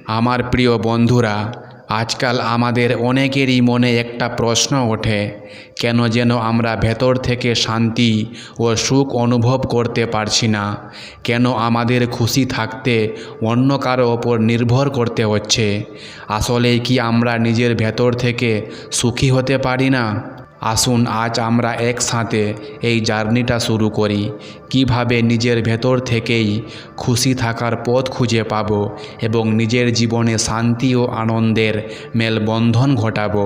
আমার প্রিয় বন্ধুরা, আজকাল আমাদের অনেকেরই মনে একটা প্রশ্ন ওঠে, কেন যেন আমরা ভেতর থেকে শান্তি ও সুখ অনুভব করতে পারছি না? কেন আমাদের খুশি থাকতে অন্য কারো ওপর নির্ভর করতে হচ্ছে? আসলেই কি আমরা নিজের ভেতর থেকে সুখী হতে পারি না? আসুন আজ আমরা একসাথে এই জার্নিটা শুরু করি, কিভাবে নিজের ভেতর থেকেই খুশি থাকার পথ খুঁজে পাব এবং নিজের জীবনে শান্তি ও আনন্দের মেলবন্ধন ঘটাবো।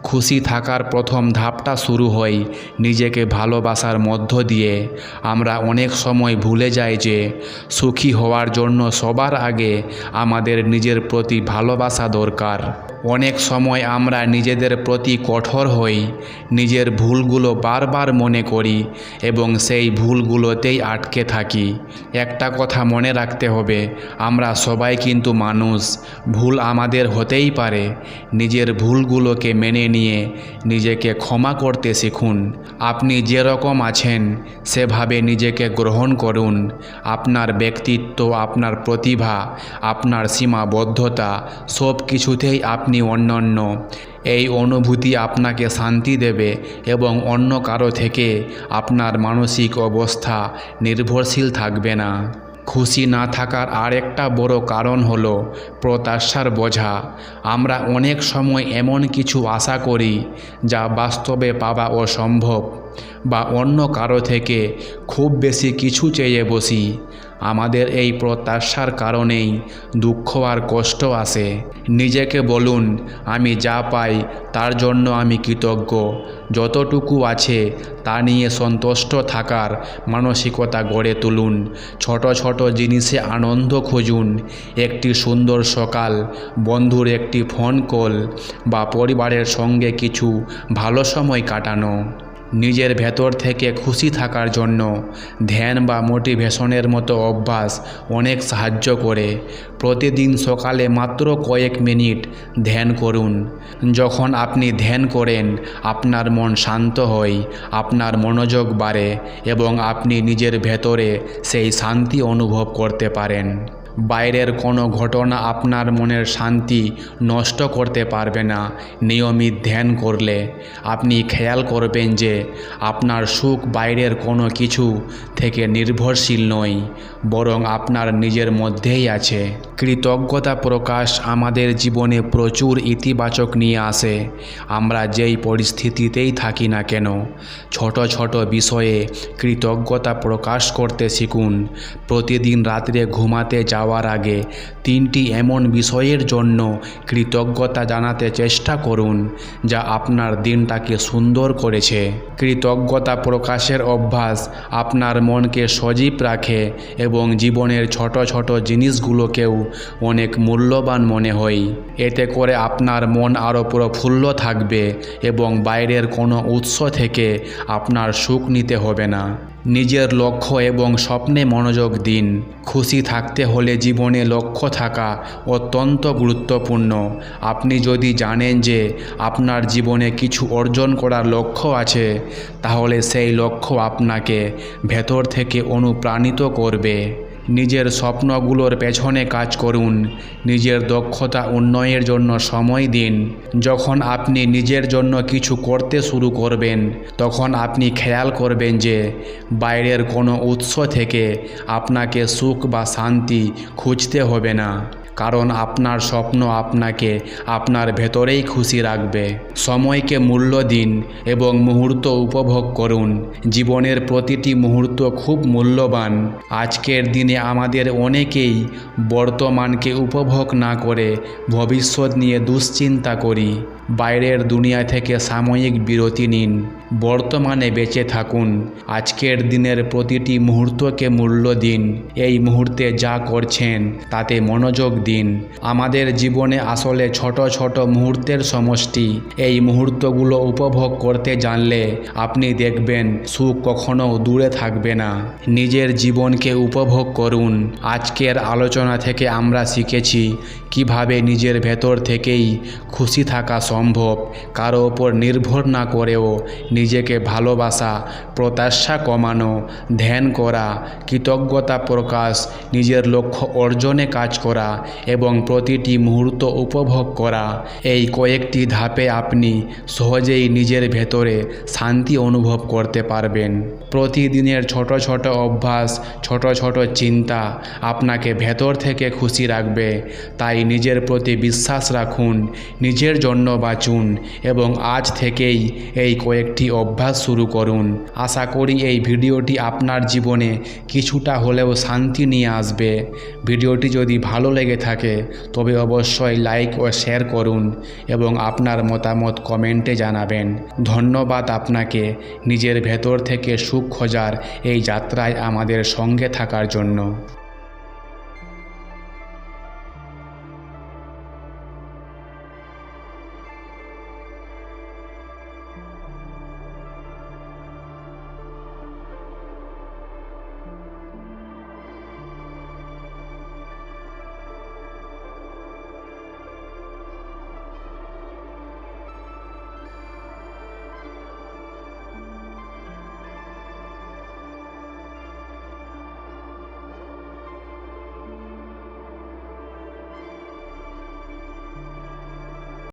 খুশি থাকার প্রথম ধাপটা শুরু হয় নিজেকে ভালোবাসার মধ্য দিয়ে। আমরা অনেক সময় ভুলে যাই যে সুখী হওয়ার জন্য সবার আগে আমাদের নিজের প্রতি ভালোবাসা দরকার। অনেক সময় আমরা নিজেদের প্রতি কঠোর হই, নিজের ভুলগুলো বারবার মনে করি এবং সেই ভুলগুলোতেই আটকে থাকি। একটা কথা মনে রাখতে হবে, আমরা সবাই কিন্তু মানুষ, ভুল আমাদের হতেই পারে। নিজের ভুলগুলোকে মেনে নিয়ে নিজেকে ক্ষমা করতে শিখুন। আপনি যেরকম আছেন সেভাবে নিজেকে গ্রহণ করুন। আপনার ব্যক্তিত্ব, আপনার প্রতিভা, আপনার সীমাবদ্ধতা সব কিছুতেই আপনি অনন্য। এই অনুভূতি আপনাকে শান্তি দেবে এবং অন্য কারো থেকে আপনার মানসিক অবস্থা নির্ভরশীল থাকবে না। খুশি না থাকার আরেকটা বড় কারণ হলো প্রত্যাশার বোঝা। আমরা অনেক সময় এমন কিছু আশা করি যা বাস্তবে পাওয়া অসম্ভব, বা অন্য কারো থেকে খুব বেশি কিছু চেয়ে বসি। আমাদের এই প্রত্যাশার কারণেই দুঃখ আর কষ্ট আসে। নিজেকে বলুন, আমি যা পাই তার জন্য আমি কৃতজ্ঞ। যতটুকু আছে তা নিয়ে সন্তুষ্ট থাকার মানসিকতা গড়ে তুলুন। ছোট ছোট জিনিসে আনন্দ খুঁজুন। একটি সুন্দর সকাল, বন্ধুর একটি ফোন কল, বা পরিবারের সঙ্গে কিছু ভালো সময় কাটানো। নিজের ভেতর থেকে খুশি থাকার জন্য ধ্যান বা মোটিভেশনের মতো অভ্যাস অনেক সাহায্য করে। প্রতিদিন সকালে মাত্র কয়েক মিনিট ধ্যান করুন। যখন আপনি ধ্যান করেন, আপনার মন শান্ত হয়, আপনার মনোযোগ বাড়ে এবং আপনি নিজের ভেতরে সেই শান্তি অনুভব করতে পারেন। বাইরের কোনো ঘটনা আপনার মনের শান্তি নষ্ট করতে পারবে না। নিয়মিত ধ্যান করলে আপনি খেয়াল করবেন যে আপনার সুখ বাইরের কোনো কিছু থেকে নির্ভরশীল নয়, বরং আপনার নিজের মধ্যেই আছে। কৃতজ্ঞতা প্রকাশ আমাদের জীবনে প্রচুর ইতিবাচক নিয়ে আসে। আমরা যেই পরিস্থিতিতেই থাকি না কেন, ছোট ছোট বিষয়ে কৃতজ্ঞতা প্রকাশ করতে শিখুন। প্রতিদিন রাত্রে ঘুমাতে যাওয়ার আগে 3টি এমন বিষয়ের জন্য কৃতজ্ঞতা জানাতে চেষ্টা করুন যা আপনার দিনটাকে সুন্দর করেছে। কৃতজ্ঞতা প্রকাশের অভ্যাস আপনার মনকে সজীব রাখে এবং জীবনের ছোট ছোট জিনিসগুলোকেও অনেক মূল্যবান মনে হয়। এতে করে আপনার মন আরও প্রফুল্ল থাকবে এবং বাইরের কোনো উৎস থেকে আপনার সুখ নিতে হবে না। নিজের লক্ষ্য এবং স্বপ্নে মনোযোগ দিন। খুশি থাকতে হলে জীবনে লক্ষ্য থাকা অত্যন্ত গুরুত্বপূর্ণ। আপনি যদি জানেন যে আপনার জীবনে কিছু অর্জন করার লক্ষ্য আছে, তাহলে সেই লক্ষ্য আপনাকে ভেতর থেকে অনুপ্রাণিত করবে। নিজের স্বপ্নগুলোর পেছনে কাজ করুন। নিজের দক্ষতা উন্নয়নের জন্য সময় দিন। যখন আপনি নিজের জন্য কিছু করতে শুরু করবেন, তখন আপনি খেয়াল করবেন যে বাইরের কোনো উৎস থেকে আপনাকে সুখ বা শান্তি খুঁজতে হবে না, কারণ আপনার স্বপ্ন আপনাকে আপনার ভেতরেই খুশি রাখবে। সময়কে মূল্য দিন এবং মুহূর্ত উপভোগ করুন। জীবনের প্রতিটি মুহূর্ত খুব মূল্যবান। আজকের দিনে আমাদের অনেকেই বর্তমানকে উপভোগ না করে ভবিষ্যৎ নিয়ে দুশ্চিন্তা করি। বাইরের দুনিয়া থেকে সাময়িক বিরতি নিন, বর্তমানে বেঁচে থাকুন। আজকের দিনের প্রতিটি মুহূর্তকে মূল্য দিন। এই মুহূর্তে যা করছেন তাতে মনোযোগ দিন। আমাদের জীবনে আসলে ছোট ছোট মুহূর্তের সমষ্টি। এই মুহূর্তগুলো উপভোগ করতে জানলে আপনি দেখবেন সুখ কখনো দূরে থাকবে না। নিজের জীবনকে উপভোগ করুন। আজকের আলোচনা থেকে আমরা শিখেছি কিভাবে নিজের ভেতর থেকেই খুশি থাকা সম্ভব, কারো ওপর নির্ভর না করেও নিজেকে ভালোবাসা, প্রত্যাশা কমানো, ধ্যান করা, কৃতজ্ঞতা প্রকাশ, নিজের লক্ষ্য অর্জনে কাজ করা এবং প্রতিটি মুহূর্ত উপভোগ করা, এই কয়েকটি ধাপে আপনি সহজেই নিজের ভেতরে শান্তি অনুভব করতে পারবেন। প্রতিদিনের ছোট ছোট অভ্যাস, ছোট ছোট চিন্তা আপনাকে ভেতর থেকে খুশি রাখবে। তাই নিজের প্রতি বিশ্বাস রাখুন, নিজের জন্য বাঁচুন এবং আজ থেকেই এই কয়েকটি অভ্যাস শুরু করুন। আশা করি এই ভিডিওটি আপনার জীবনে কিছুটা হলেও শান্তি নিয়ে আসবে। ভিডিওটি যদি ভালো লেগে থাকে তবে অবশ্যই লাইক ও শেয়ার করুন এবং আপনার মতামত কমেন্টে জানাবেন। ধন্যবাদ আপনাকে নিজের ভেতর থেকে সুখ খোঁজার এই যাত্রায় আমাদের সঙ্গে থাকার জন্য।